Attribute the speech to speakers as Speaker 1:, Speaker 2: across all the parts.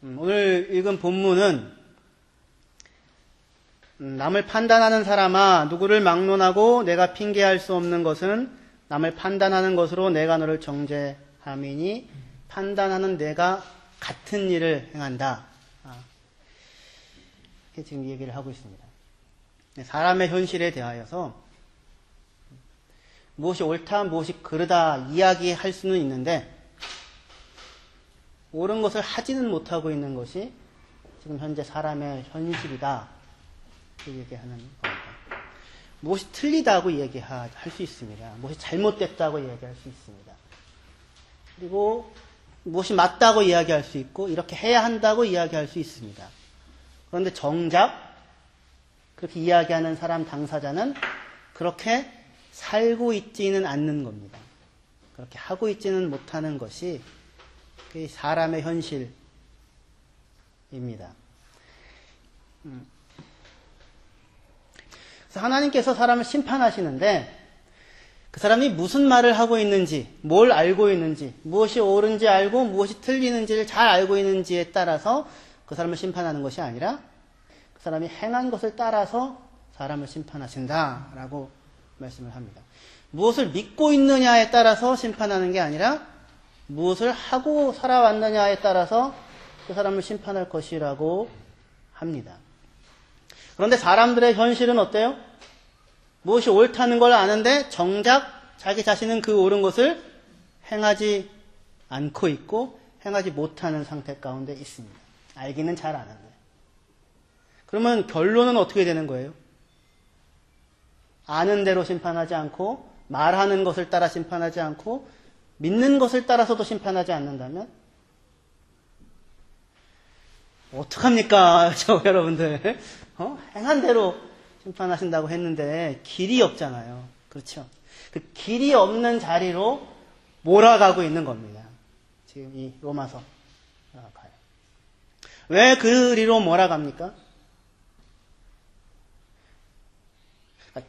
Speaker 1: 오늘 읽은 본문은 남을 판단하는 사람아, 누구를 막론하고 내가 핑계할 수 없는 것은 남을 판단하는 것으로 내가 너를 정죄함이니 판단하는 내가 같은 일을 행한다. 이렇게 지금 얘기를 하고 있습니다. 사람의 현실에 대하여서 무엇이 옳다, 무엇이 그르다 이야기할 수는 있는데 옳은 것을 하지는 못하고 있는 것이 지금 현재 사람의 현실이다. 이렇게 얘기하는 겁니다. 무엇이 틀리다고 얘기할 수 있습니다. 무엇이 잘못됐다고 이야기할 수 있습니다. 그리고 무엇이 맞다고 이야기할 수 있고 이렇게 해야 한다고 이야기할 수 있습니다. 그런데 정작 그렇게 이야기하는 사람 당사자는 그렇게 살고 있지는 않는 겁니다. 그렇게 하고 있지는 못하는 것이 사람의 현실입니다. 그래서 하나님께서 사람을 심판하시는데 그 사람이 무슨 말을 하고 있는지, 뭘 알고 있는지, 무엇이 옳은지 알고 무엇이 틀리는지를 잘 알고 있는지에 따라서 그 사람을 심판하는 것이 아니라 그 사람이 행한 것을 따라서 사람을 심판하신다라고 말씀을 합니다. 무엇을 믿고 있느냐에 따라서 심판하는 게 아니라 무엇을 하고 살아왔느냐에 따라서 그 사람을 심판할 것이라고 합니다. 그런데 사람들의 현실은 어때요? 무엇이 옳다는 걸 아는데 정작 자기 자신은 그 옳은 것을 행하지 않고 있고 행하지 못하는 상태 가운데 있습니다. 알기는 잘 아는데. 그러면 결론은 어떻게 되는 거예요? 아는 대로 심판하지 않고 말하는 것을 따라 심판하지 않고 믿는 것을 따라서도 심판하지 않는다면 어떡합니까? 여러분들 행한 대로 심판하신다고 했는데 길이 없잖아요. 그렇죠? 그 길이 없는 자리로 몰아가고 있는 겁니다. 지금 이 로마서 가요. 왜 그리로 몰아갑니까?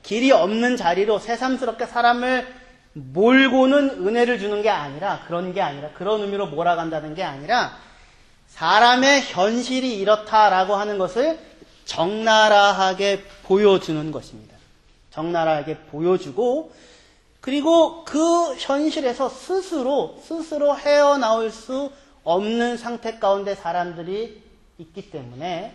Speaker 1: 길이 없는 자리로 새삼스럽게 사람을 몰고는 은혜를 주는 게 아니라 그런 의미로 몰아간다는 게 아니라 사람의 현실이 이렇다라고 하는 것을 적나라하게 보여주는 것입니다. 적나라하게 보여주고 그리고 그 현실에서 스스로 헤어나올 수 없는 상태 가운데 사람들이 있기 때문에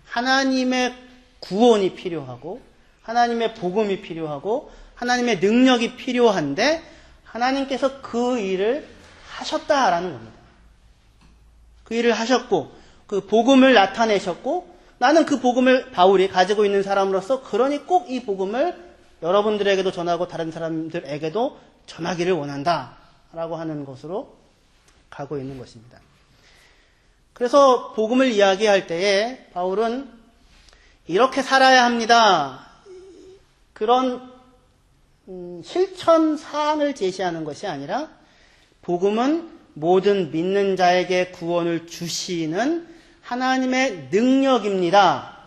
Speaker 1: 하나님의 구원이 필요하고 하나님의 복음이 필요하고 하나님의 능력이 필요한데 하나님께서 그 일을 하셨다라는 겁니다. 그 일을 하셨고 그 복음을 나타내셨고 나는 그 복음을 바울이 가지고 있는 사람으로서 그러니 꼭 이 복음을 여러분들에게도 전하고 다른 사람들에게도 전하기를 원한다라고 하는 것으로 가고 있는 것입니다. 그래서 복음을 이야기할 때에 바울은 이렇게 살아야 합니다. 그런 실천 사항을 제시하는 것이 아니라 복음은 모든 믿는 자에게 구원을 주시는 하나님의 능력입니다.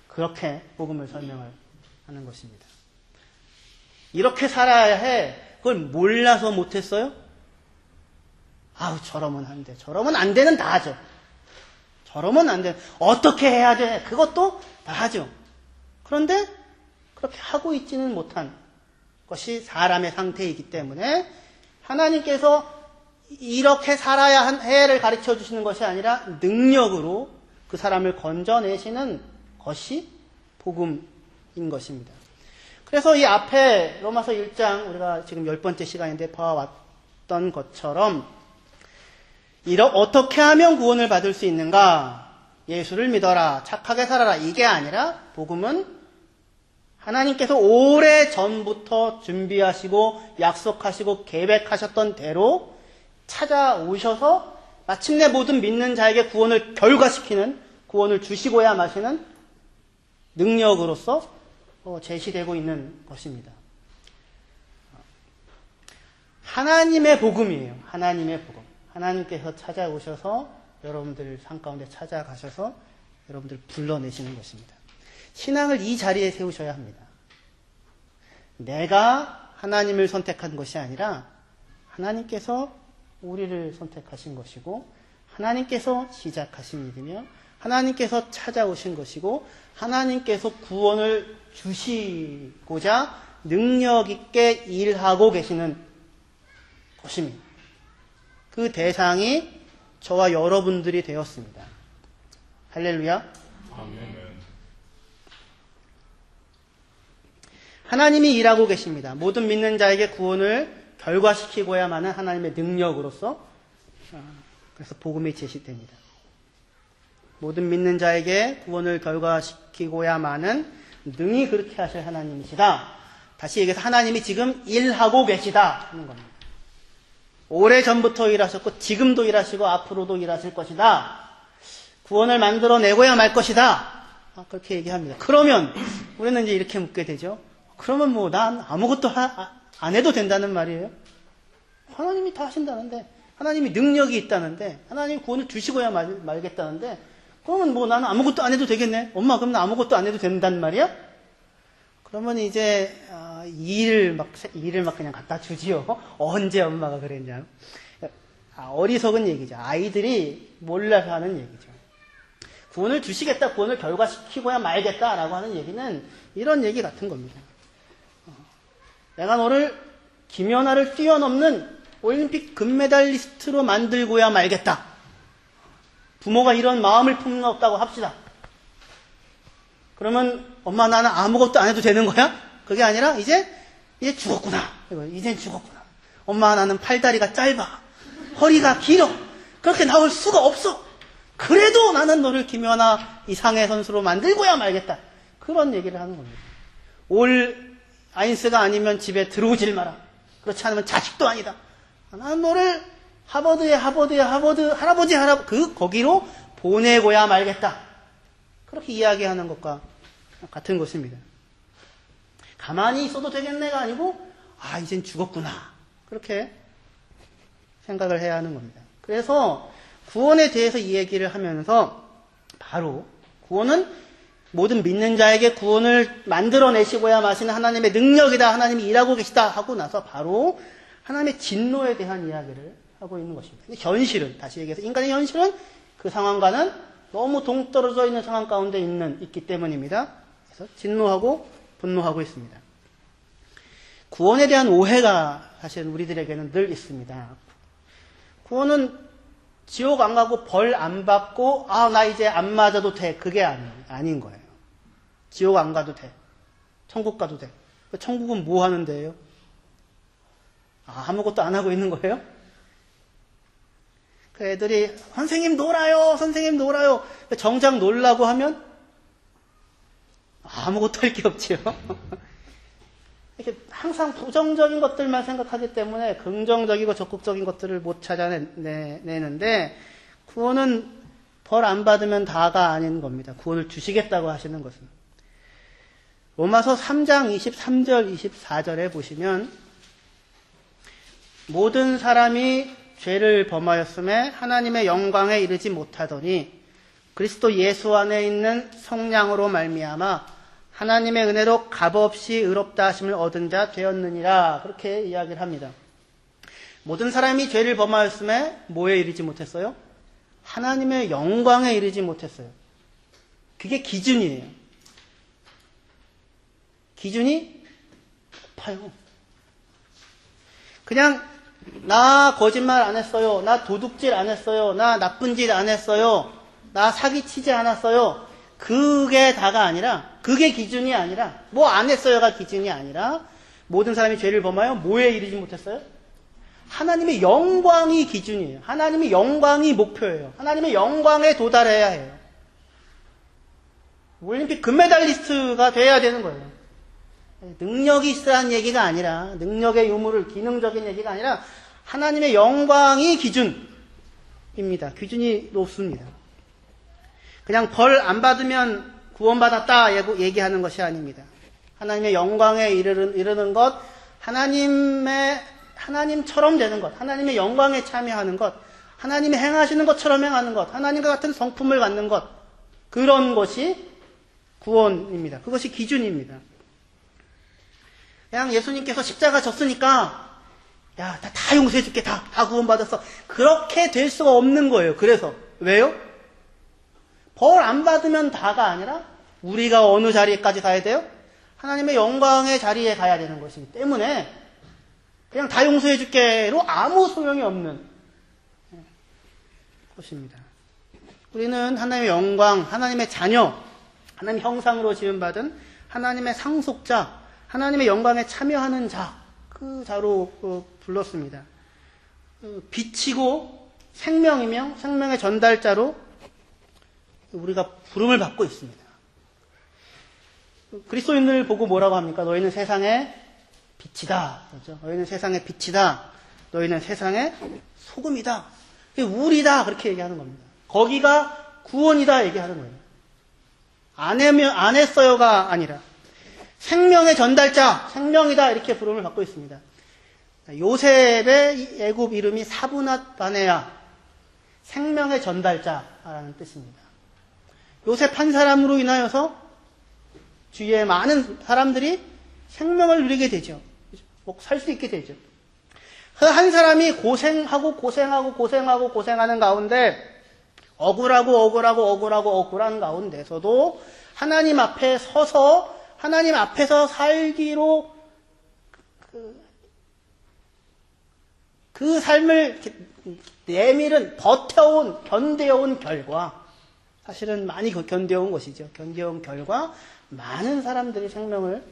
Speaker 1: 그렇게 복음을 설명을 하는 것입니다. 이렇게 살아야 해. 그걸 몰라서 못했어요? 아우 저러면 안 돼. 저러면 안 되는 다 하죠. 저러면 안 돼. 어떻게 해야 돼? 그것도 다 하죠. 그런데 그렇게 하고 있지는 못한 것이 사람의 상태이기 때문에 하나님께서 이렇게 살아야 해를 가르쳐 주시는 것이 아니라 능력으로 그 사람을 건져내시는 것이 복음인 것입니다. 그래서 이 앞에 로마서 1장 우리가 지금 10번째 시간인데 봐왔던 것처럼 어떻게 하면 구원을 받을 수 있는가? 예수를 믿어라. 착하게 살아라. 이게 아니라 복음은 하나님께서 오래 전부터 준비하시고 약속하시고 계획하셨던 대로 찾아오셔서 마침내 모든 믿는 자에게 구원을 결과시키는 구원을 주시고야 마시는 능력으로서 제시되고 있는 것입니다. 하나님의 복음이에요. 하나님의 복음. 하나님께서 찾아오셔서 여러분들 삶 가운데 찾아가셔서 여러분들 불러내시는 것입니다. 신앙을 이 자리에 세우셔야 합니다. 내가 하나님을 선택한 것이 아니라 하나님께서 우리를 선택하신 것이고 하나님께서 시작하신 일이며 하나님께서 찾아오신 것이고 하나님께서 구원을 주시고자 능력 있게 일하고 계시는 것입니다. 그 대상이 저와 여러분들이 되었습니다. 할렐루야.
Speaker 2: 아멘.
Speaker 1: 하나님이 일하고 계십니다. 모든 믿는 자에게 구원을 결과시키고야만은 하나님의 능력으로서 그래서 복음이 제시됩니다. 모든 믿는 자에게 구원을 결과시키고야만은 능히 그렇게 하실 하나님이시다. 다시 얘기해서 하나님이 지금 일하고 계시다 하는 겁니다. 오래전부터 일하셨고 지금도 일하시고 앞으로도 일하실 것이다. 구원을 만들어내고야 말 것이다. 그렇게 얘기합니다. 그러면 우리는 이제 이렇게 묻게 되죠. 그러면 뭐 난 아무것도 안 해도 된다는 말이에요? 하나님이 다 하신다는데, 하나님이 능력이 있다는데, 하나님이 구원을 주시고야 말겠다는데, 그러면 뭐 나는 아무것도 안 해도 되겠네? 엄마, 그럼 나 아무것도 안 해도 된다는 말이야? 그러면 이제 일을 막 그냥 갖다 주지요. 언제 엄마가 그랬냐? 어리석은 얘기죠. 아이들이 몰라서 하는 얘기죠. 구원을 주시겠다, 구원을 결과시키고야 말겠다라고 하는 얘기는 이런 얘기 같은 겁니다. 내가 너를 김연아를 뛰어넘는 올림픽 금메달리스트로 만들고야 말겠다. 부모가 이런 마음을 품었다고 합시다. 그러면 엄마 나는 아무것도 안 해도 되는 거야? 그게 아니라 이제 죽었구나. 이젠 죽었구나. 엄마 나는 팔다리가 짧아. 허리가 길어. 그렇게 나올 수가 없어. 그래도 나는 너를 김연아 이상의 선수로 만들고야 말겠다. 그런 얘기를 하는 겁니다. 올 아인스가 아니면 집에 들어오질 마라. 그렇지 않으면 자식도 아니다. 나는 너를 하버드 할아버지 거기로 보내고야 말겠다. 그렇게 이야기하는 것과 같은 것입니다. 가만히 있어도 되겠네가 아니고 이젠 죽었구나. 그렇게 생각을 해야 하는 겁니다. 그래서 구원에 대해서 이 얘기를 하면서 바로 구원은 모든 믿는 자에게 구원을 만들어내시고야 마시는 하나님의 능력이다. 하나님이 일하고 계시다 하고 나서 바로 하나님의 진노에 대한 이야기를 하고 있는 것입니다. 근데 현실은, 다시 얘기해서 인간의 현실은 그 상황과는 너무 동떨어져 있는 상황 가운데 있기 때문입니다. 그래서 진노하고 분노하고 있습니다. 구원에 대한 오해가 사실 우리들에게는 늘 있습니다. 구원은 지옥 안 가고 벌 안 받고 나 이제 안 맞아도 돼. 그게 아닌 거예요. 지옥 안 가도 돼. 천국 가도 돼. 천국은 뭐 하는 데예요? 아무것도 안 하고 있는 거예요? 그 애들이 선생님 놀아요. 선생님 놀아요. 정작 놀라고 하면 아무것도 할 게 없지요. 이렇게 항상 부정적인 것들만 생각하기 때문에 긍정적이고 적극적인 것들을 못 찾아내는데 구원은 벌 안 받으면 다가 아닌 겁니다. 구원을 주시겠다고 하시는 것은. 로마서 3장 23절 24절에 보시면 모든 사람이 죄를 범하였음에 하나님의 영광에 이르지 못하더니 그리스도 예수 안에 있는 성량으로 말미암아 하나님의 은혜로 값없이 의롭다 하심을 얻은 자 되었느니라. 그렇게 이야기를 합니다. 모든 사람이 죄를 범하였음에 뭐에 이르지 못했어요? 하나님의 영광에 이르지 못했어요. 그게 기준이에요. 기준이 높아요. 그냥 나 거짓말 안 했어요. 나 도둑질 안 했어요. 나 나쁜 짓 안 했어요. 나 사기치지 않았어요. 그게 다가 아니라, 그게 기준이 아니라, 뭐 안 했어요가 기준이 아니라 모든 사람이 죄를 범하여 뭐에 이르지 못했어요? 하나님의 영광이 기준이에요. 하나님의 영광이 목표예요. 하나님의 영광에 도달해야 해요. 올림픽 금메달리스트가 돼야 되는 거예요. 능력이 있어야 하는 얘기가 아니라, 능력의 유무를 기능적인 얘기가 아니라 하나님의 영광이 기준입니다. 기준이 높습니다. 그냥 벌 안 받으면 구원받았다 얘기하는 것이 아닙니다. 하나님의 영광에 이르는 것, 하나님처럼 되는 것, 하나님의 영광에 참여하는 것, 하나님이 행하시는 것처럼 행하는 것, 하나님과 같은 성품을 갖는 것, 그런 것이 구원입니다. 그것이 기준입니다. 그냥 예수님께서 십자가 졌으니까 야, 다 용서해줄게. 다 구원받았어. 그렇게 될 수가 없는 거예요. 그래서. 왜요? 벌 안 받으면 다가 아니라 우리가 어느 자리에까지 가야 돼요? 하나님의 영광의 자리에 가야 되는 것이기 때문에 그냥 다 용서해줄게로 아무 소용이 없는 것입니다. 우리는 하나님의 영광, 하나님의 자녀, 하나님의 형상으로 지음받은 하나님의 상속자, 하나님의 영광에 참여하는 자, 그 자로 불렀습니다. 빛이고 생명이며 생명의 전달자로 우리가 부름을 받고 있습니다. 그리스도인들 보고 뭐라고 합니까? 너희는 세상의 빛이다. 그렇죠? 너희는 세상의 빛이다. 너희는 세상의 소금이다. 우리다. 그렇게 얘기하는 겁니다. 거기가 구원이다. 얘기하는 거예요. 안 했어요가 아니라 생명의 전달자, 생명이다. 이렇게 부름을 받고 있습니다. 요셉의 애굽 이름이 사브낫 바네아, 생명의 전달자라는 뜻입니다. 요셉 한 사람으로 인하여서 주위에 많은 사람들이 생명을 누리게 되죠. 살 수 있게 되죠. 그 한 사람이 고생하는 가운데 억울한 가운데서도 하나님 앞에 서서 하나님 앞에서 살기로 그 삶을 내밀은 견뎌온 결과, 사실은 많이 견뎌온 것이죠. 견뎌온 결과 많은 사람들이 생명을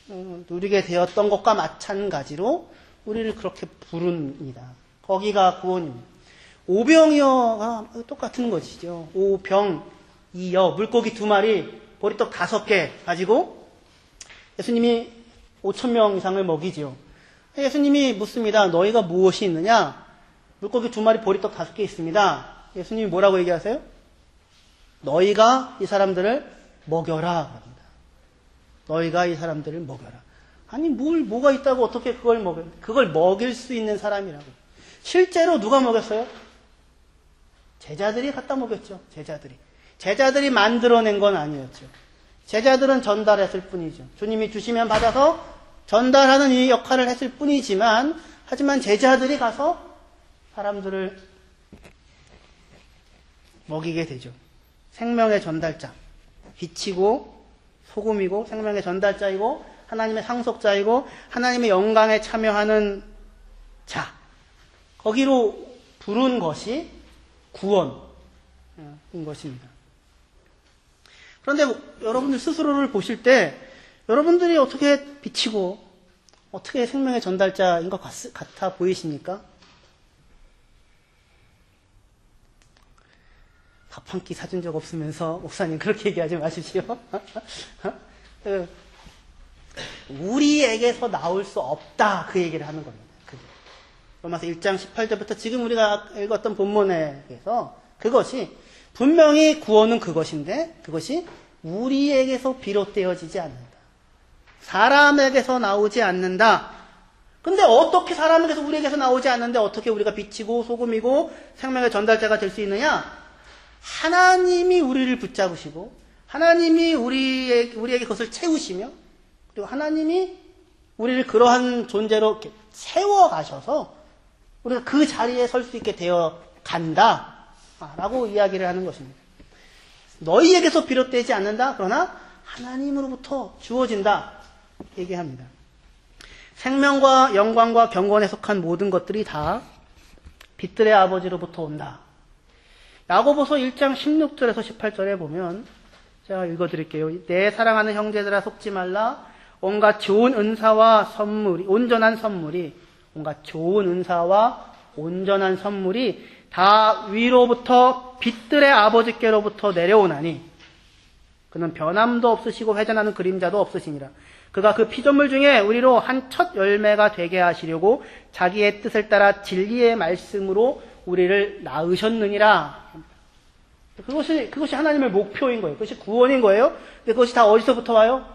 Speaker 1: 누리게 되었던 것과 마찬가지로 우리를 그렇게 부릅니다. 거기가 구원입니다. 오병이어가 똑같은 것이죠. 오병이어, 물고기 2마리, 보리떡 5개 가지고 예수님이 5,000명 이상을 먹이죠. 예수님이 묻습니다. 너희가 무엇이 있느냐? 물고기 2마리, 보리떡 5개 있습니다. 예수님이 뭐라고 얘기하세요? 너희가 이 사람들을 먹여라. 너희가 이 사람들을 먹여라. 아니, 뭐가 있다고 어떻게 그걸 먹여요? 그걸 먹일 수 있는 사람이라고. 실제로 누가 먹였어요? 제자들이 갖다 먹였죠. 제자들이 만들어낸 건 아니었죠. 제자들은 전달했을 뿐이죠. 주님이 주시면 받아서 전달하는 이 역할을 했을 뿐이지만, 하지만 제자들이 가서 사람들을 먹이게 되죠. 생명의 전달자. 빛이고 소금이고 생명의 전달자이고 하나님의 상속자이고 하나님의 영광에 참여하는 자. 거기로 부른 것이 구원인 것입니다. 그런데 여러분들 스스로를 보실 때 여러분들이 어떻게 빛이고 어떻게 생명의 전달자인 것 같아 보이십니까? 밥 한 끼 사준 적 없으면서 목사님 그렇게 얘기하지 마십시오. 우리에게서 나올 수 없다, 그 얘기를 하는 겁니다. 로마서 1장 18절부터 지금 우리가 읽었던 본문에서 그것이 분명히 구원은 그것인데 그것이 우리에게서 비롯되어지지 않는다. 사람에게서 나오지 않는다. 근데 어떻게 사람에게서 우리에게서 나오지 않는데 어떻게 우리가 빛이고 소금이고 생명의 전달자가 될 수 있느냐? 하나님이 우리를 붙잡으시고 하나님이 우리에게 그것을 채우시며 그리고 하나님이 우리를 그러한 존재로 이렇게 세워가셔서 우리가 그 자리에 설 수 있게 되어 간다 라고 이야기를 하는 것입니다. 너희에게서 비롯되지 않는다. 그러나 하나님으로부터 주어진다 얘기합니다. 생명과 영광과 경건에 속한 모든 것들이 다 빛들의 아버지로부터 온다. 야고보서 1장 16절에서 18절에 보면 제가 읽어드릴게요. 내 사랑하는 형제들아 속지 말라. 온갖 좋은 은사와 선물이 온전한 선물이 다 위로부터 빛들의 아버지께로부터 내려오나니 그는 변함도 없으시고 회전하는 그림자도 없으시니라. 그가 그 피조물 중에 우리로 한 첫 열매가 되게 하시려고 자기의 뜻을 따라 진리의 말씀으로 우리를 낳으셨느니라. 그것이 하나님의 목표인 거예요. 그것이 구원인 거예요. 근데 그것이 다 어디서부터 와요?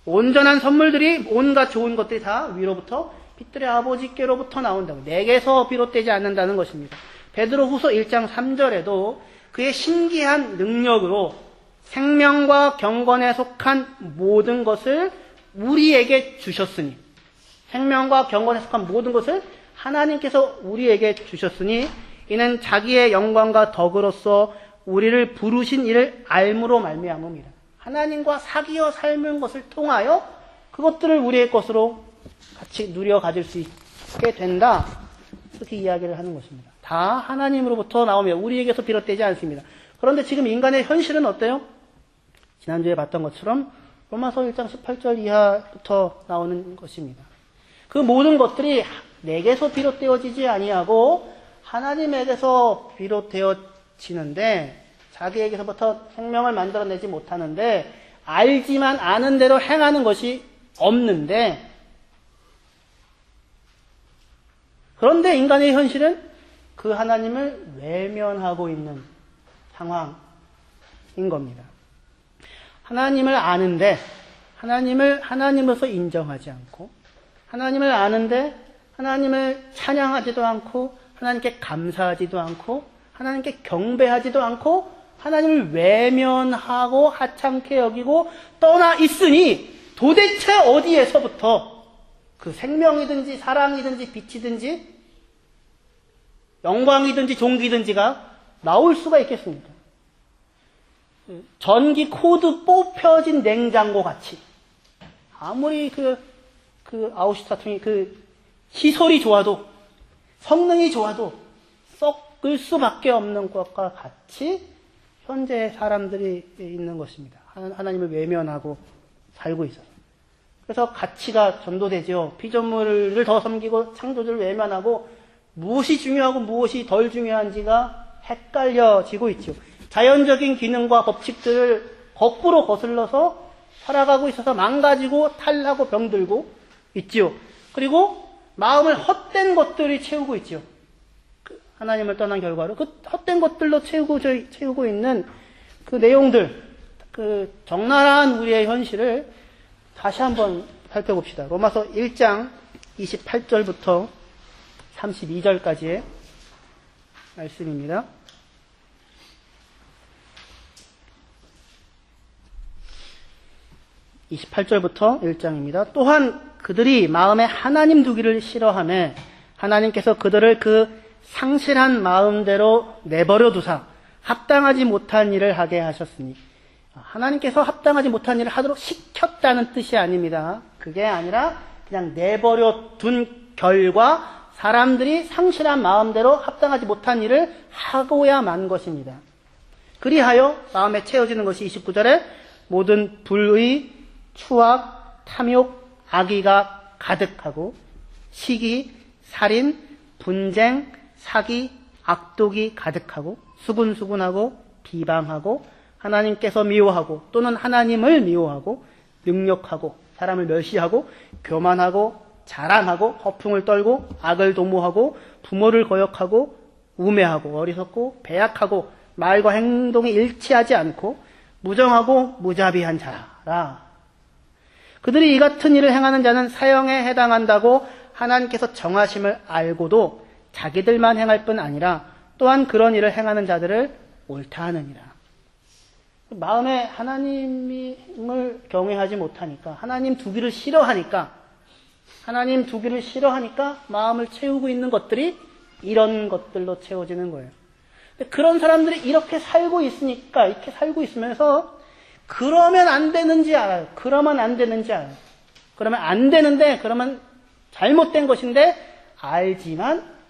Speaker 1: 온전한 선물들이 온갖 좋은 것들이 다 위로부터 빛들의 아버지께로부터 나온다고. 내게서 비롯되지 않는다는 것입니다. 베드로후서 1장 3절에도 그의 신기한 능력으로 생명과 경건에 속한 모든 것을 우리에게 주셨으니 생명과 경건에 속한 모든 것을 하나님께서 우리에게 주셨으니 이는 자기의 영광과 덕으로서 우리를 부르신 이를 알므로 말미암음이라. 하나님과 사귀어 삶은 것을 통하여 그것들을 우리의 것으로 같이 누려 가질 수 있게 된다. 그렇게 이야기를 하는 것입니다. 다 하나님으로부터 나오며 우리에게서 비롯되지 않습니다. 그런데 지금 인간의 현실은 어때요? 지난주에 봤던 것처럼 로마서 1장 18절 이하부터 나오는 것입니다. 그 모든 것들이 내게서 비롯되어지지 아니하고 하나님에게서 비롯되어지는데 자기에게서부터 생명을 만들어내지 못하는데 알지만 아는 대로 행하는 것이 없는데 그런데 인간의 현실은 그 하나님을 외면하고 있는 상황인 겁니다. 하나님을 아는데 하나님을 하나님으로서 인정하지 않고 하나님을 아는데 하나님을 찬양하지도 않고 하나님께 감사하지도 않고 하나님께 경배하지도 않고 하나님을 외면하고 하찮게 여기고 떠나 있으니 도대체 어디에서부터 그 생명이든지 사랑이든지 빛이든지 영광이든지 종기든지가 나올 수가 있겠습니까? 전기 코드 뽑혀진 냉장고 같이 아무리 그 아우슈타퉁이 시설이 좋아도 성능이 좋아도 썩을 수밖에 없는 것과 같이 현재 사람들이 있는 것입니다. 하나님을 외면하고 살고 있어서. 그래서 가치가 전도되죠. 피조물을 더 섬기고 창조주를 외면하고 무엇이 중요하고 무엇이 덜 중요한지가 헷갈려지고 있죠. 자연적인 기능과 법칙들을 거꾸로 거슬러서 살아가고 있어서 망가지고 탈나고 병들고 있죠. 그리고 마음을 헛된 것들이 채우고 있죠. 하나님을 떠난 결과로 그 헛된 것들로 채우고 있는 그 내용들, 그 적나라한 우리의 현실을 다시 한번 살펴봅시다. 로마서 1장 28절부터 32절까지의 말씀입니다. 28절부터 1장입니다. 또한 그들이 마음에 하나님 두기를 싫어하며 하나님께서 그들을 그 상실한 마음대로 내버려 두사 합당하지 못한 일을 하게 하셨으니 하나님께서 합당하지 못한 일을 하도록 시켰다는 뜻이 아닙니다. 그게 아니라 그냥 내버려 둔 결과 사람들이 상실한 마음대로 합당하지 못한 일을 하고야 만 것입니다. 그리하여 마음에 채워지는 것이 29절에 모든 불의, 추악, 탐욕, 악의가 가득하고 시기, 살인, 분쟁, 사기, 악독이 가득하고 수군수군하고 비방하고 하나님께서 미워하고 또는 하나님을 미워하고 능력하고 사람을 멸시하고 교만하고 자랑하고 허풍을 떨고 악을 도모하고 부모를 거역하고 우매하고 어리석고 배약하고 말과 행동이 일치하지 않고 무정하고 무자비한 자라. 그들이 이 같은 일을 행하는 자는 사형에 해당한다고 하나님께서 정하심을 알고도 자기들만 행할 뿐 아니라 또한 그런 일을 행하는 자들을 옳다 하느니라. 마음에 하나님을 경외하지 못하니까 하나님 두기를 싫어하니까 마음을 채우고 있는 것들이 이런 것들로 채워지는 거예요. 그런 사람들이 이렇게 살고 있으면서 그러면 안 되는지 알아요. 그러면 안 되는데 그러면 잘못된 것인데 알지만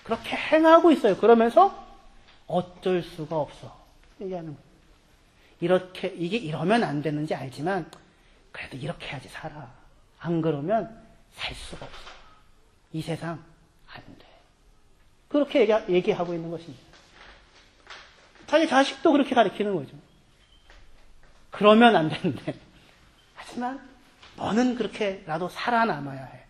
Speaker 1: 그렇게 행하고 있어요. 그러면서 어쩔 수가 없어 얘기하는 거예요. 이게 이러면 안 되는지 알지만 그래도 이렇게 해야지 살아. 안 그러면 살 수가 없어. 이 세상 안 돼. 그렇게 얘기하고 있는 것입니다. 자기 자식도 그렇게 가르치는 거죠. 그러면 안 되는데. 하지만 너는 그렇게라도 살아남아야 해.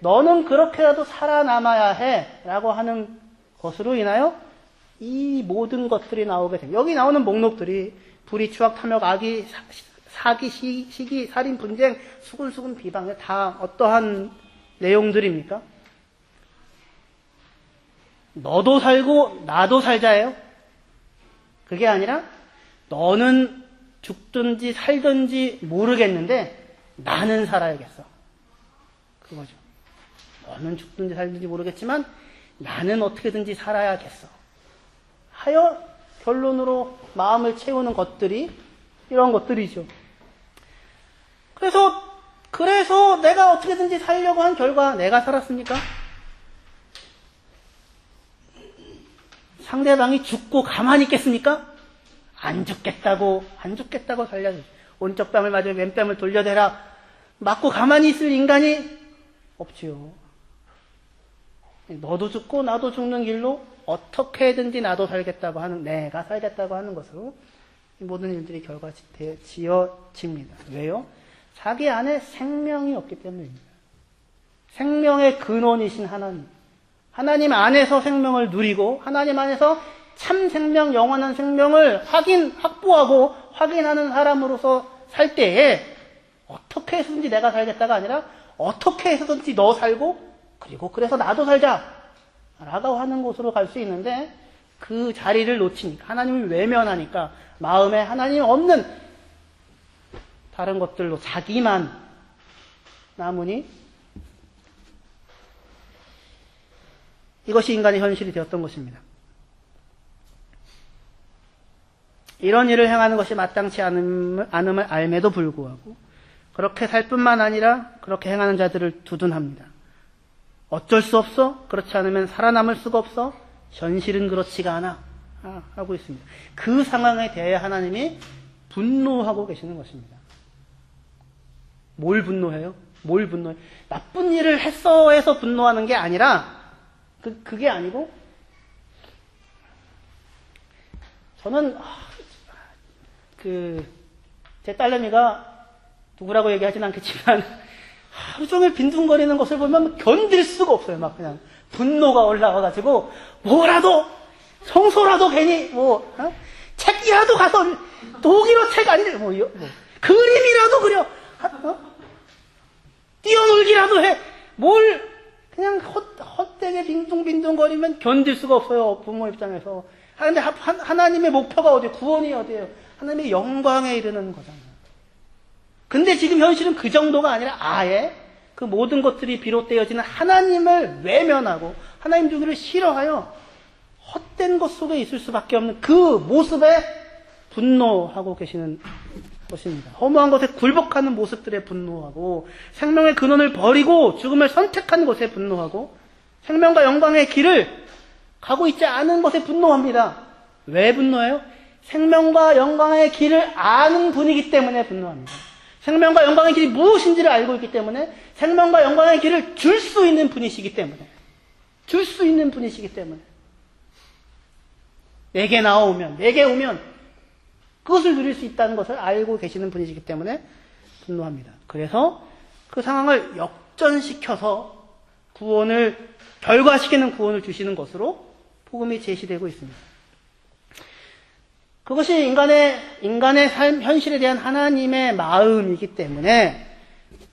Speaker 1: 너는 그렇게라도 살아남아야 해. 라고 하는 것으로 인하여 이 모든 것들이 나오게 됩니다. 여기 나오는 목록들이 불의, 추악, 탐욕, 악의, 사기, 시기, 살인, 분쟁, 수군수군, 비방 다 어떠한 내용들입니까? 너도 살고 나도 살자예요. 그게 아니라 너는 죽든지 살든지 모르겠는데 나는 살아야겠어. 그거죠. 너는 죽든지 살든지 모르겠지만 나는 어떻게든지 살아야겠어 하여 결론으로 마음을 채우는 것들이 이런 것들이죠. 그래서 내가 어떻게든지 살려고 한 결과 내가 살았습니까? 상대방이 죽고 가만히 있겠습니까? 안 죽겠다고 살려주죠. 오른쪽 뺨을 맞으면 왼뺨을 돌려대라. 맞고 가만히 있을 인간이 없지요. 너도 죽고 나도 죽는 길로 어떻게든지 나도 살겠다고 하는, 내가 살겠다고 하는 것으로 이 모든 일들이 지어집니다. 왜요? 자기 안에 생명이 없기 때문입니다. 생명의 근원이신 하나님 안에서 생명을 누리고 하나님 안에서 참 생명, 영원한 생명을 확보하고 확인하는 사람으로서 살 때에 어떻게 해서든지 내가 살겠다가 아니라 어떻게 해서든지 너 살고 그래서 나도 살자 라고 하는 곳으로 갈 수 있는데 그 자리를 놓치니까 하나님을 외면하니까 마음에 하나님 없는 다른 것들로 자기만 남으니 이것이 인간의 현실이 되었던 것입니다. 이런 일을 행하는 것이 마땅치 않음을 알매도 불구하고 그렇게 살 뿐만 아니라 그렇게 행하는 자들을 두둔합니다. 어쩔 수 없어? 그렇지 않으면 살아남을 수가 없어? 현실은 그렇지가 않아. 하고 있습니다. 그 상황에 대해 하나님이 분노하고 계시는 것입니다. 뭘 분노해요? 나쁜 일을 했어 해서 분노하는 게 아니라 그게 아니고 저는 제 딸내미가 누구라고 얘기하진 않겠지만 하루 종일 빈둥거리는 것을 보면 견딜 수가 없어요. 막 그냥 분노가 올라와가지고 뭐라도 청소라도 괜히 책이라도 가서 독일어 책 아니래 그림이라도 그려 뛰어놀기라도 해 그냥 헛되게 빈둥빈둥거리면 견딜 수가 없어요. 부모 입장에서. 그런데 하나님의 목표가 어디예요? 구원이 어디예요? 하나님의 영광에 이르는 거잖아요. 근데 지금 현실은 그 정도가 아니라 아예 그 모든 것들이 비롯되어지는 하나님을 외면하고 하나님 주기를 싫어하여 헛된 것 속에 있을 수밖에 없는 그 모습에 분노하고 계시는 것입니다. 허무한 것에 굴복하는 모습들에 분노하고 생명의 근원을 버리고 죽음을 선택한 것에 분노하고 생명과 영광의 길을 가고 있지 않은 것에 분노합니다. 왜 분노해요? 생명과 영광의 길을 아는 분이기 때문에 분노합니다. 생명과 영광의 길이 무엇인지를 알고 있기 때문에 생명과 영광의 길을 줄 수 있는 분이시기 때문에 내게 오면 그것을 누릴 수 있다는 것을 알고 계시는 분이시기 때문에 분노합니다. 그래서 그 상황을 역전시켜서 결과시키는 구원을 주시는 것으로 복음이 제시되고 있습니다. 그것이 인간의 삶, 현실에 대한 하나님의 마음이기 때문에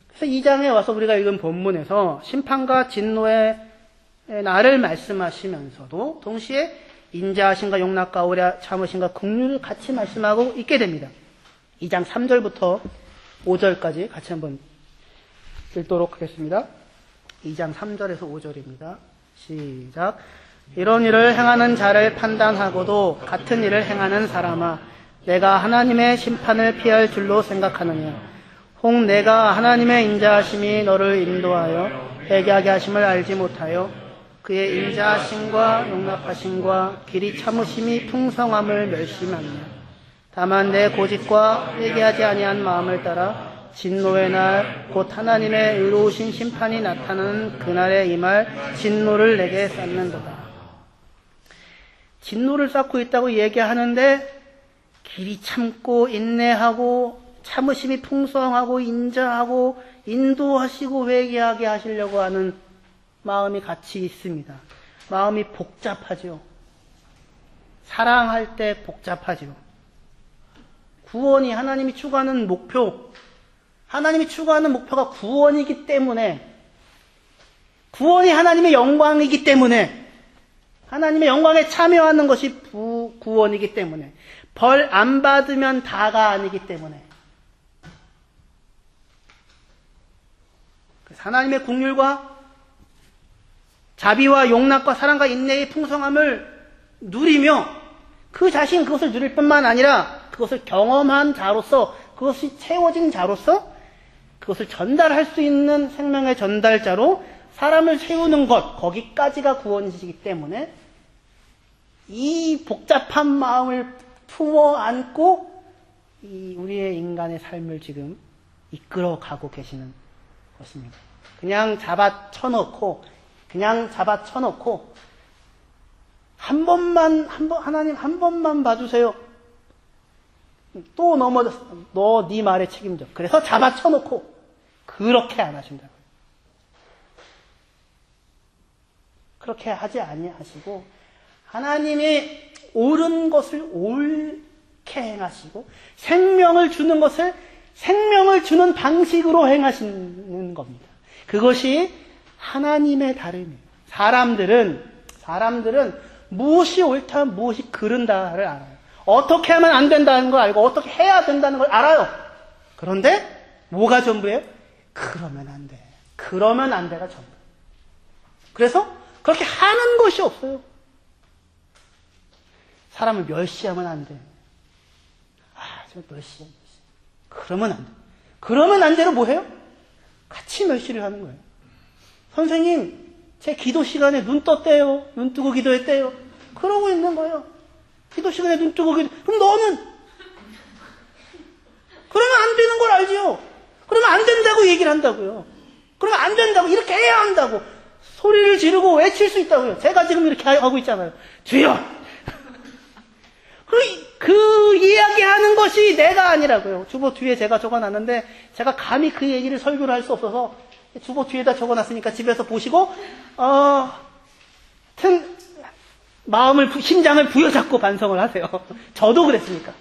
Speaker 1: 그래서 2장에 와서 우리가 읽은 본문에서 심판과 진노의 날을 말씀하시면서도 동시에 인자하심과 용납과 오래 참으심과 긍휼을 같이 말씀하고 있게 됩니다. 2장 3절부터 5절까지 같이 한번 읽도록 하겠습니다. 2장 3절에서 5절입니다. 시작. 이런 일을 행하는 자를 판단하고도 같은 일을 행하는 사람아, 내가 하나님의 심판을 피할 줄로 생각하느냐? 혹 내가 하나님의 인자하심이 너를 인도하여 회개하게 하심을 알지 못하여 그의 인자하심과 용납하심과 길이 참으심이 풍성함을 멸시하느냐? 다만 내 고집과 회개하지 아니한 마음을 따라 진노의 날 곧 하나님의 의로우신 심판이 나타나는 그날에 임할 진노를 내게 쌓는도다. 진노를 쌓고 있다고 얘기하는데 길이 참고 인내하고 참으심이 풍성하고 인자하고 인도하시고 회개하게 하시려고 하는 마음이 같이 있습니다. 마음이 복잡하죠. 사랑할 때 복잡하죠. 구원이 하나님이 추구하는 하나님이 추구하는 목표가 구원이기 때문에, 구원이 하나님의 영광이기 때문에, 하나님의 영광에 참여하는 것이 구원이기 때문에, 벌 안 받으면 다가 아니기 때문에, 하나님의 긍휼과 자비와 용납과 사랑과 인내의 풍성함을 누리며 그 자신 그것을 누릴 뿐만 아니라 그것을 경험한 자로서, 그것이 채워진 자로서 그것을 전달할 수 있는 생명의 전달자로 사람을 세우는 것, 거기까지가 구원이시기 때문에 이 복잡한 마음을 품어 안고 우리의 인간의 삶을 지금 이끌어가고 계시는 것입니다. 그냥 잡아쳐놓고 하나님 한 번만 봐주세요. 또 넘어졌어. 너 네 말에 책임져. 그래서 잡아쳐놓고 그렇게 안 하신다고요. 그렇게 하지 아니하시고 하나님이 옳은 것을 옳게 행하시고 생명을 주는 것을 생명을 주는 방식으로 행하시는 겁니다. 그것이 하나님의 다름이에요. 사람들은 무엇이 옳다, 무엇이 그른다를 알아요. 어떻게 하면 안 된다는 걸 알고 어떻게 해야 된다는 걸 알아요. 그런데 뭐가 전부예요? 그러면 안 돼. 그러면 안 돼가 전부. 그래서 그렇게 하는 것이 없어요. 사람을 멸시하면 안 돼. 저 멸시해. 그러면 안 돼. 그러면 안 돼로 뭐 해요? 같이 멸시를 하는 거예요. 선생님, 제 기도 시간에 눈 떴대요. 눈 뜨고 기도했대요. 그러고 있는 거예요. 기도 시간에 눈 뜨고 기도. 그럼 너는? 그러면 안 되는 걸 알지요. 그러면 안 된다고 얘기를 한다고요. 그러면 안 된다고 이렇게 해야 한다고 소리를 지르고 외칠 수 있다고요. 제가 지금 이렇게 하고 있잖아요. 주여! 그 이야기하는 것이 내가 아니라고요. 주보 뒤에 제가 적어놨는데 제가 감히 그 얘기를 설교를 할 수 없어서 주보 뒤에다 적어놨으니까 집에서 보시고 하여튼 심장을 부여잡고 반성을 하세요. 저도 그랬으니까.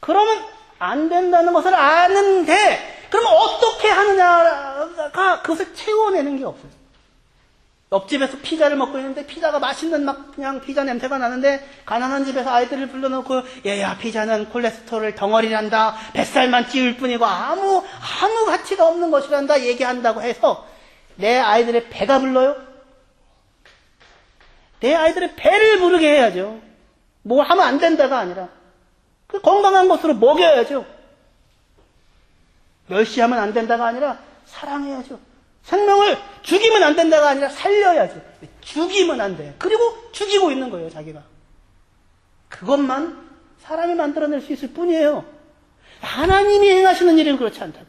Speaker 1: 그러면 안 된다는 것을 아는데 그러면 어떻게 하느냐가 그것을 채워내는 게 없어요. 옆집에서 피자를 먹고 있는데 피자가 맛있는 그냥 피자 냄새가 나는데 가난한 집에서 아이들을 불러놓고 얘야 피자는 콜레스테롤 덩어리란다. 뱃살만 찌울 뿐이고 아무 가치가 없는 것이란다 얘기한다고 해서 내 아이들의 배가 불러요? 내 아이들의 배를 부르게 해야죠. 뭐 하면 안 된다가 아니라 그 건강한 것으로 먹여야죠. 멸시하면 안 된다가 아니라 사랑해야죠. 생명을 죽이면 안 된다가 아니라 살려야죠. 죽이면 안 돼요. 그리고 죽이고 있는 거예요, 자기가. 그것만 사람이 만들어낼 수 있을 뿐이에요. 하나님이 행하시는 일은 그렇지 않다고요.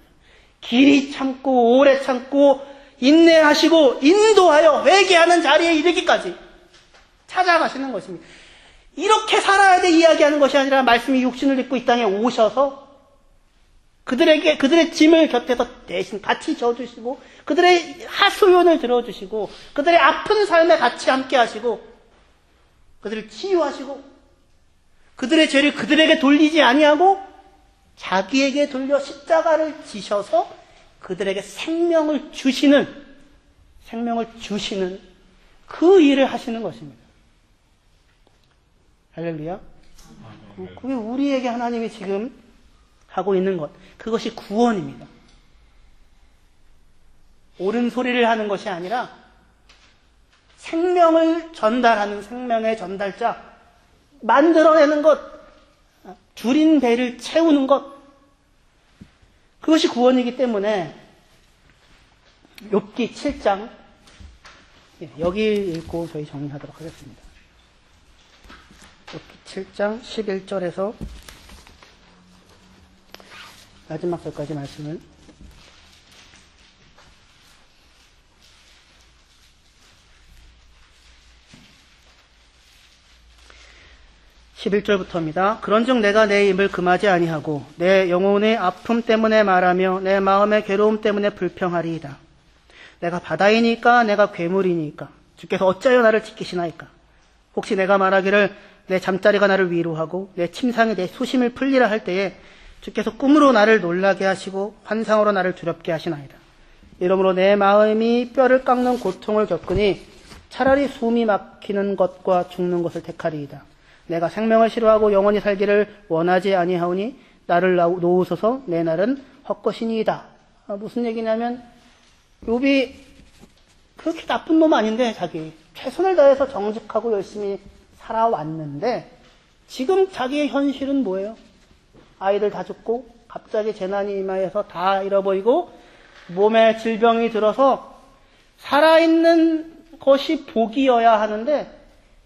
Speaker 1: 길이 참고 오래 참고 인내하시고 인도하여 회개하는 자리에 이르기까지 찾아가시는 것입니다. 이렇게 살아야 돼 이야기하는 것이 아니라 말씀이 육신을 입고 이 땅에 오셔서 그들의 짐을 곁에서 대신 같이 져주시고 그들의 하소연을 들어주시고 그들의 아픈 삶에 같이 함께 하시고 그들을 치유하시고 그들의 죄를 그들에게 돌리지 아니하고 자기에게 돌려 십자가를 지셔서 그들에게 생명을 주시는 그 일을 하시는 것입니다. 할렐루야. 그게 우리에게 하나님이 지금 하고 있는 것, 그것이 구원입니다. 옳은 소리를 하는 것이 아니라 생명을 전달하는 생명의 전달자, 만들어내는 것, 줄인 배를 채우는 것, 그것이 구원이기 때문에 욥기 7장 여기 읽고 저희 정리하도록 하겠습니다. 욥기 7장 11절에서 마지막 절까지 말씀을 11절부터입니다. 그런즉 내가 내 입을 금하지 아니하고 내 영혼의 아픔 때문에 말하며 내 마음의 괴로움 때문에 불평하리이다. 내가 바다이니까 내가 괴물이니까 주께서 어찌하여 나를 지키시나이까. 혹시 내가 말하기를 내 잠자리가 나를 위로하고 내 침상이 내 수심을 풀리라 할 때에 주께서 꿈으로 나를 놀라게 하시고 환상으로 나를 두렵게 하시나이다. 이러므로 내 마음이 뼈를 깎는 고통을 겪으니 차라리 숨이 막히는 것과 죽는 것을 택하리이다. 내가 생명을 싫어하고 영원히 살기를 원하지 아니하오니 나를 놓으소서 내 날은 헛것이니이다. 무슨 얘기냐면 욥이 그렇게 나쁜 놈 아닌데 자기 최선을 다해서 정직하고 열심히 살아왔는데 지금 자기의 현실은 뭐예요? 아이들 다 죽고 갑자기 재난이 임하여서 다 잃어버리고 몸에 질병이 들어서 살아있는 것이 복이어야 하는데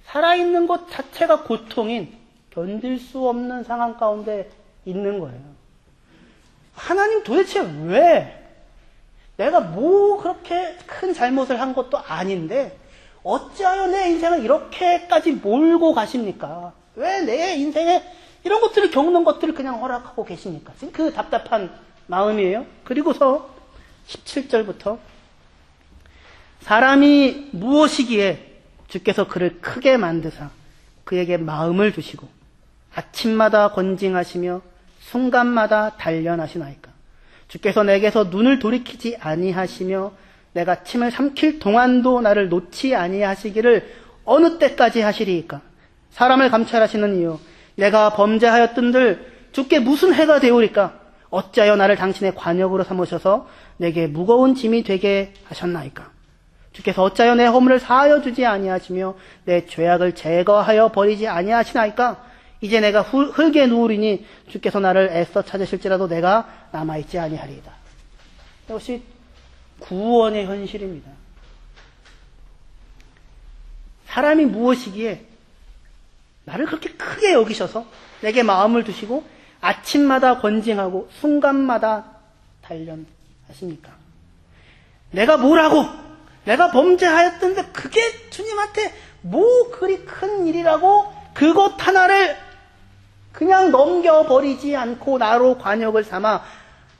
Speaker 1: 살아있는 것 자체가 고통인 견딜 수 없는 상황 가운데 있는 거예요. 하나님 도대체 왜 내가 뭐 그렇게 큰 잘못을 한 것도 아닌데 어찌하여 내 인생을 이렇게까지 몰고 가십니까? 왜 내 인생에 이런 것들을 겪는 것들을 그냥 허락하고 계십니까? 지금 그 답답한 마음이에요. 그리고서 17절부터 사람이 무엇이기에 주께서 그를 크게 만드사 그에게 마음을 주시고 아침마다 건징하시며 순간마다 단련하시나이까. 주께서 내게서 눈을 돌이키지 아니하시며 내가 침을 삼킬 동안도 나를 놓지 아니하시기를 어느 때까지 하시리이까. 사람을 감찰하시는 이유 내가 범죄하였던들 주께 무슨 해가 되오리까. 어찌하여 나를 당신의 관역으로 삼으셔서 내게 무거운 짐이 되게 하셨나이까. 주께서 어찌하여 내 허물을 사하여 주지 아니하시며 내 죄악을 제거하여 버리지 아니하시나이까. 이제 내가 흙에 누우리니 주께서 나를 애써 찾으실지라도 내가 남아있지 아니하리이다. 이것이 구원의 현실입니다. 사람이 무엇이기에 나를 그렇게 크게 여기셔서 내게 마음을 두시고 아침마다 건징하고 순간마다 단련하십니까? 내가 뭐라고? 내가 범죄하였던데 그게 주님한테 뭐 그리 큰 일이라고 그것 하나를 그냥 넘겨버리지 않고 나로 관역을 삼아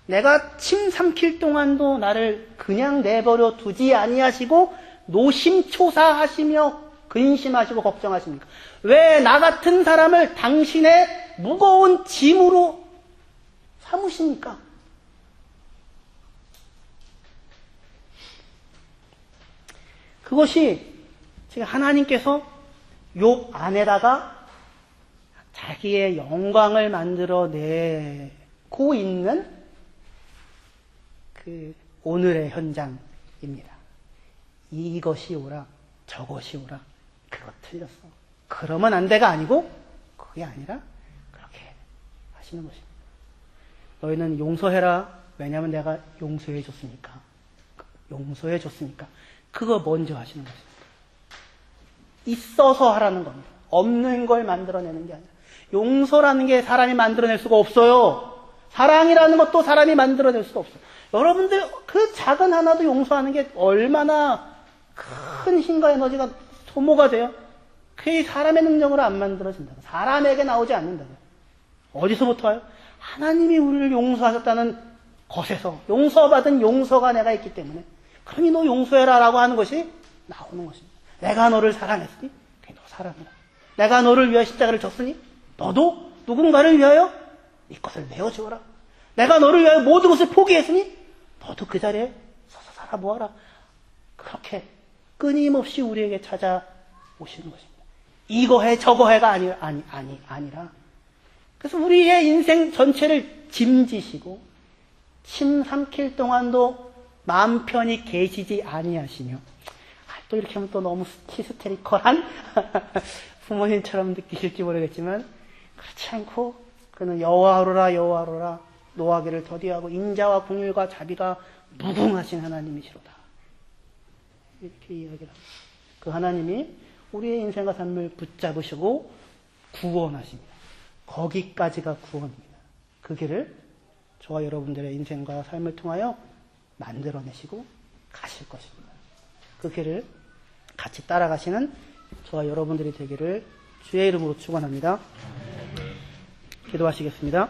Speaker 1: 내가 침 삼킬 동안도 나를 그냥 내버려 두지 아니하시고 노심초사하시며 근심하시고 걱정하십니까? 왜 나 같은 사람을 당신의 무거운 짐으로 삼으십니까? 그것이 지금 하나님께서 욥 안에다가 자기의 영광을 만들어내고 있는 그 오늘의 현장입니다. 이것이 오라, 저것이 오라, 그거 틀렸어. 그러면 안 돼가 아니고 그게 아니라 그렇게 하시는 것입니다. 너희는 용서해라. 왜냐하면 내가 용서해 줬으니까. 용서해 줬으니까. 그거 먼저 하시는 것입니다. 있어서 하라는 겁니다. 없는 걸 만들어내는 게 아니라. 용서라는 게 사람이 만들어낼 수가 없어요. 사랑이라는 것도 사람이 만들어낼 수가 없어요. 여러분들 그 작은 하나도 용서하는 게 얼마나 큰 힘과 에너지가 소모가 돼요? 그게 사람의 능력으로 안 만들어진다. 사람에게 나오지 않는다. 어디서부터 와요? 하나님이 우리를 용서하셨다는 것에서 용서받은 용서가 내가 있기 때문에 그러니 너 용서해라 라고 하는 것이 나오는 것입니다. 내가 너를 사랑했으니 너 사랑해라. 내가 너를 위하여 십자가를 졌으니 너도 누군가를 위하여 네 것을 내어주어라. 내가 너를 위하여 모든 것을 포기했으니 너도 그 자리에 서서 살아보아라. 그렇게 끊임없이 우리에게 찾아오시는 것입니다. 이거 해 저거 해가 아니라 그래서 우리의 인생 전체를 짐지시고 침 삼킬 동안도 마음 편히 계시지 아니하시며 또 이렇게 하면 또 너무 히스테리컬한 부모님처럼 느끼실지 모르겠지만 그렇지 않고 그는 여호와로라 노하기를 더디하고 인자와 긍휼과 자비가 무궁하신 하나님이시로다. 이렇게 이야기를 합니다. 그 하나님이 우리의 인생과 삶을 붙잡으시고 구원하십니다. 거기까지가 구원입니다. 그 길을 저와 여러분들의 인생과 삶을 통하여 만들어내시고 가실 것입니다. 그 길을 같이 따라가시는 저와 여러분들이 되기를 주의 이름으로 축원합니다. 기도하시겠습니다.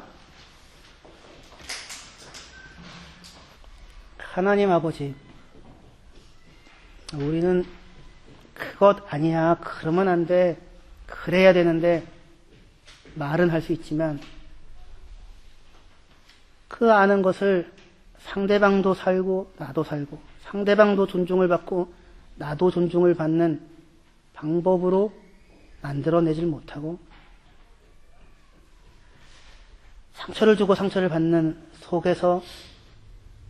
Speaker 1: 하나님 아버지, 우리는 그것 아니야, 그러면 안 돼, 그래야 되는데 말은 할 수 있지만 그 아는 것을 상대방도 살고 나도 살고 상대방도 존중을 받고 나도 존중을 받는 방법으로 만들어내질 못하고 상처를 주고 상처를 받는 속에서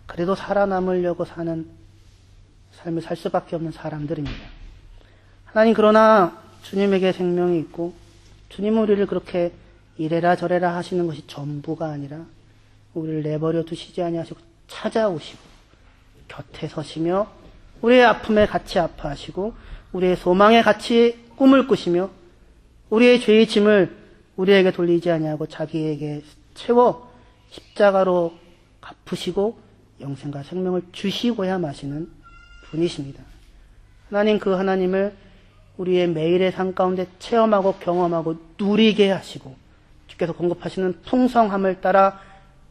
Speaker 1: 그래도 살아남으려고 사는 삶을 살 수밖에 없는 사람들입니다. 하나님, 그러나 주님에게 생명이 있고 주님은 우리를 그렇게 이래라 저래라 하시는 것이 전부가 아니라 우리를 내버려 두시지 아니하시고 찾아오시고 곁에 서시며 우리의 아픔에 같이 아파하시고 우리의 소망에 같이 꿈을 꾸시며 우리의 죄의 짐을 우리에게 돌리지 아니하고 자기에게 채워 십자가로 갚으시고 영생과 생명을 주시고야 마시는 분이십니다. 하나님, 그 하나님을 우리의 매일의 삶 가운데 체험하고 경험하고 누리게 하시고 주께서 공급하시는 풍성함을 따라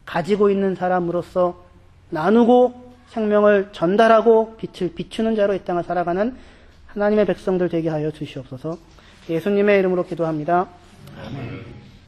Speaker 1: 가지고 있는 사람으로서 나누고 생명을 전달하고 빛을 비추는 자로 이 땅을 살아가는 하나님의 백성들 되게 하여 주시옵소서. 예수님의 이름으로 기도합니다. 아멘.